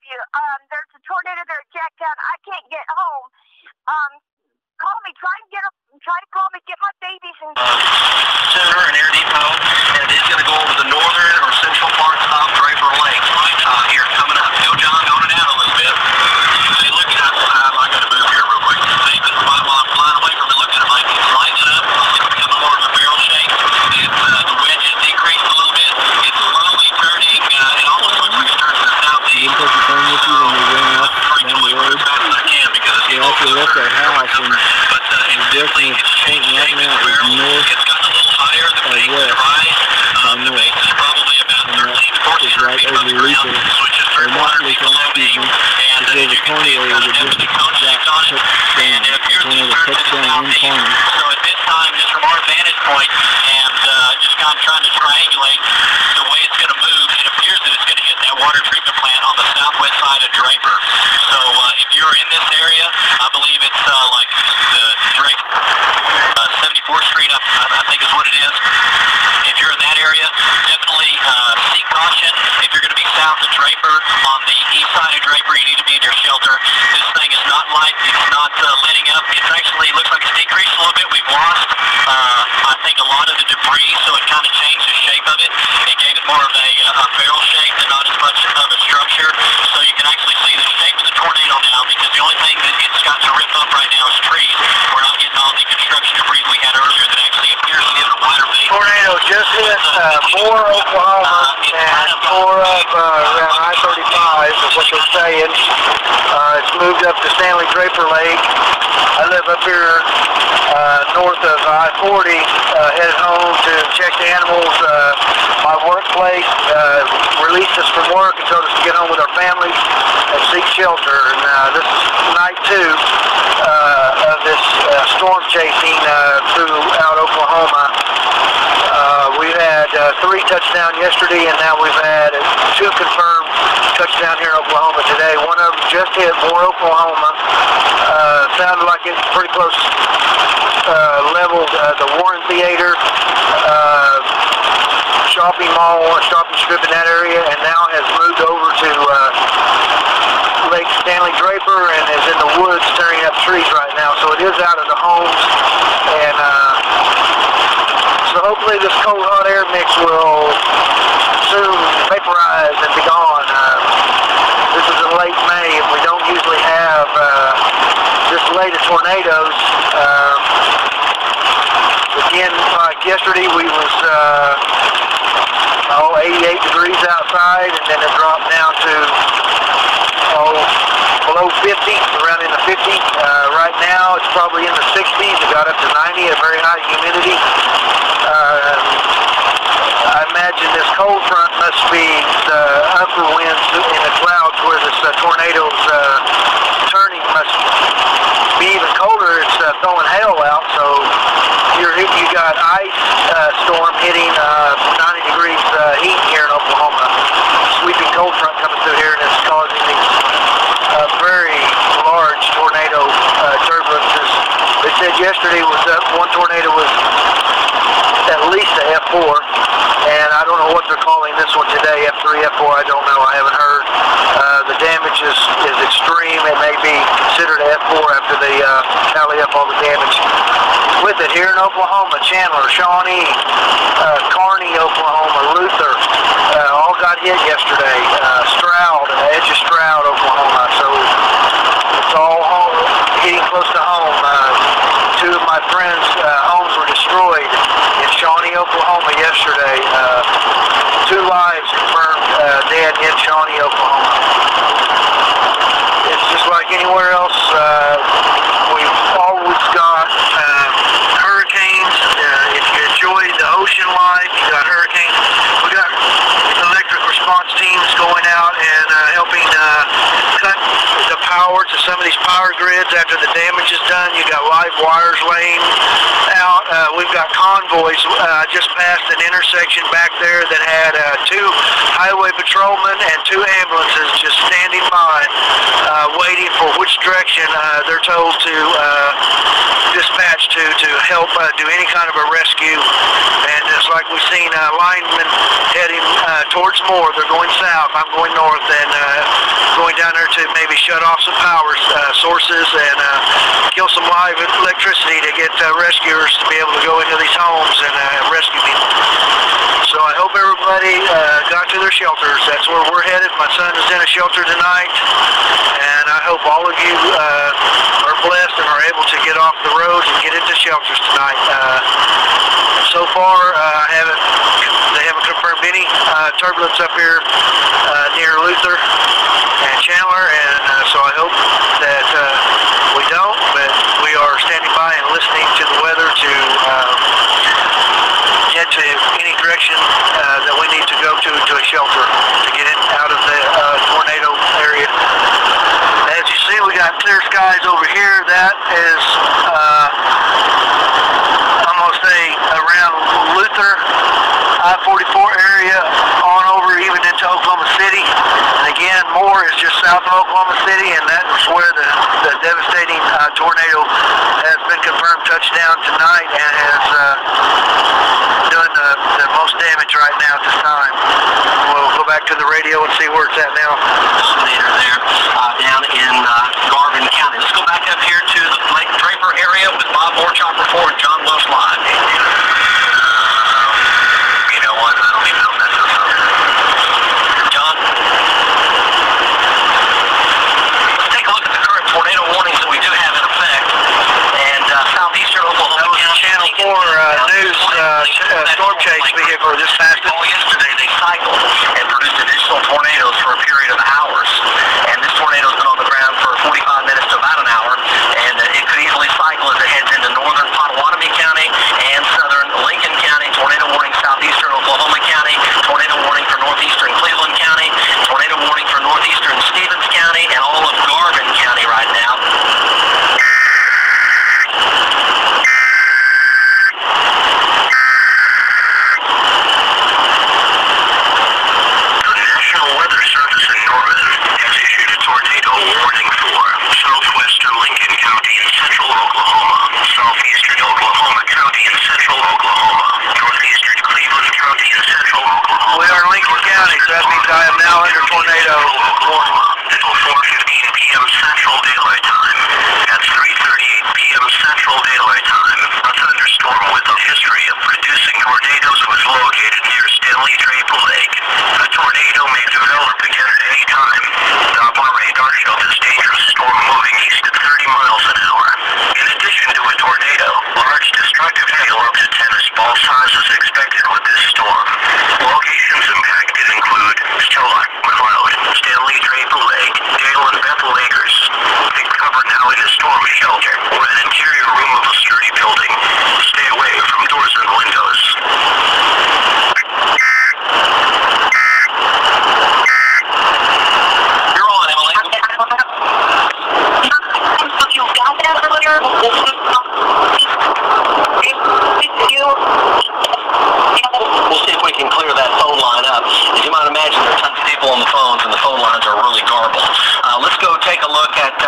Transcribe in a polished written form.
you. There's a tornado there at Jacktown. I can't get home. Call me. Try to call me. Get my babies and. Center and Air Depot, and it is going to go over the northern or central parts of Draper Lake. Here, coming up. Go, John, going it out a little bit. Hey, look at that. I got to move here real quick. David, while I'm flying away from it, look at it, Mike. It's lighting up. It's becoming more of a barrel shape. The wedge has decreased a little bit. It's slowly turning. It almost looks like it's turning to the southeast. You can take your phone with you when you run up down the road. As fast as I can because you actually left our house and definitely it's pointing right now is north it's gotten a little higher. The base is rise. The base is probably about 13 to 14 right feet over Lisa. Switches Or 3 not feet Lisa, below me. excuse me. And There's a tornado that just got touched down. A tornado touched down in Kearney. So at this time, just from our vantage point, and just kind of trying to triangulate the way it's going to move, it appears that it's going to hit that water treatment plant on the southwest side of Draper. So if you're in this area, I believe it's like the Drake 74th Street, I think is what it is. If you're in that area, definitely seek caution. If you're going to be south of Draper, on the east side of Draper, you need to be in your shelter. This thing is not light. It's not letting up. It's actually looks like it's decreased a little bit. We've lost, I think, a lot of the debris, so it kind of changed the shape of it. It gave it more of a barrel shape and not as much of a structure. So you can actually see the shape of the tornado now, because the only thing that it's got to rip up right now is trees. We're not getting all the construction debris we had earlier that actually appears to be in a wider base. Tornado just hit Moore, Oklahoma, and tore up around I-35 is what they're saying. It's moved up to Stanley Draper Lake. I live up here north of I-40, headed home to check the animals. My workplace released us from work and told us to get home with our families and seek shelter. And this is night 2 of this storm chasing throughout Oklahoma. We had 3 touchdowns yesterday, and now we've had 2 confirmed touchdowns here in Oklahoma today. One of them just hit Moore, Oklahoma. Sounded like it's pretty close leveled the Warren Theater, shopping mall, shopping strip in that area, and now has moved over to Lake Stanley Draper and is in the woods tearing up trees right now. So it is out of the homes, and so hopefully this cold hot air mix will soon vaporize and be gone. This is in late May, and we don't usually have this late of tornadoes. Again, like yesterday, we was 88 degrees outside, and then it dropped down to below 50, around in the 50s. Right now, it's probably in the 60s. It got up to 90, a very high humidity. I imagine this cold front must be the upper winds in the clouds where this tornado's turning must be even colder. It's throwing hail out, so you got ice storm hitting 90 degrees heat here in Oklahoma. Sweeping cold front coming through here, and it's causing these very large tornado turbulences. They said yesterday was one tornado was at least a F4, and I don't know what they're calling this one today, F3, F4, I don't know, I haven't heard. The damage is extreme. It may be considered a F4 after they tally up all the damage with it here in Oklahoma. Chandler, Shawnee, Kearney, Oklahoma, Luther, all got hit yesterday. Stroud, edge of Stroud, Oklahoma, so it's all hitting close to home. 2 of my friends' homes were destroyed in Shawnee, Oklahoma yesterday. 2 lives confirmed dead in Shawnee, Oklahoma. It's just like anywhere else. We've always got hurricanes. If you enjoy the ocean life, you got hurricanes. We got electric response teams going out and helping cut the power to some of these power grids after the damage is done. You got live wires laying out. We've got convoys. Just passed an intersection back there that had 2 highway patrolmen and 2 ambulances just standing by, waiting for which direction they're told to dispatch to help do any kind of a rescue. And just like we've seen linemen heading towards Moore. They're going south. I'm going north and going down there to maybe shut off some power sources and kill some live electricity to get rescuers to be able to go into these homes and rescue people. So I hope everybody got to their shelters. That's where we're headed. My son is in a shelter tonight, and I hope all of you are blessed and are able to get off the road and get into shelters tonight. So far, they haven't confirmed any turbulence up here near Luther and Chandler, and so I hope that we don't, but we are standing by and listening to the weather to get to any direction that we need to go to a shelter to get in out of the tornado area. As you see, we got clear skies over here. That is almost around Luther, I-44 area on over even into Oklahoma City. And again, Moore is just south of Oklahoma City, and that is where the devastating tornado has been confirmed touchdown tonight and has doing the most damage right now at this time. We'll go back to the radio and see where it's at now. Dominator there down in Garvin County. Let's go back up here to the Lake Draper area with Bob Moore, Chopper 4, and John Welsh live. You know what? I don't even know if that's something. John? Let's take a look at the current tornado warnings that we do have in effect. And southeastern Oklahoma County. Channel 4 news storm chase vehicle just passed it. Yesterday they cycled and produced additional tornadoes for a period of hours. And this tornado's been on the ground for 45 minutes to about an hour. And it could easily cycle as it heads into northern Potawatomi County and southern Lincoln County. Tornado warning southeastern Oklahoma County. Tornado warning for northeastern Cleveland County. Tornado warning for northeastern Stevens County and all of Garvin County right now. That means I am now under tornado warning. Until 4:15 p.m. Central Daylight Time. At 3:38 p.m. Central Daylight Time, a thunderstorm with a history of producing tornadoes was located near Stanley Draper Lake. A tornado may develop again at any time. Doppler radar showed this dangerous storm moving east at 30 miles an hour. In addition to a tornado, large destructive hail up to tennis ball size is expected with this storm. Locations impacted include Stella, McLeod, Stanley Draper Lake, Dale and Bethel Acres. Take cover now in a storm shelter or an interior room of a sturdy building. Stay away from doors and windows. You're on, Emily. You got that earlier? We'll see if we can clear that phone line up. As you might imagine, there are tons of people on the phones, and the phone lines are really garbled. Let's go take a look at the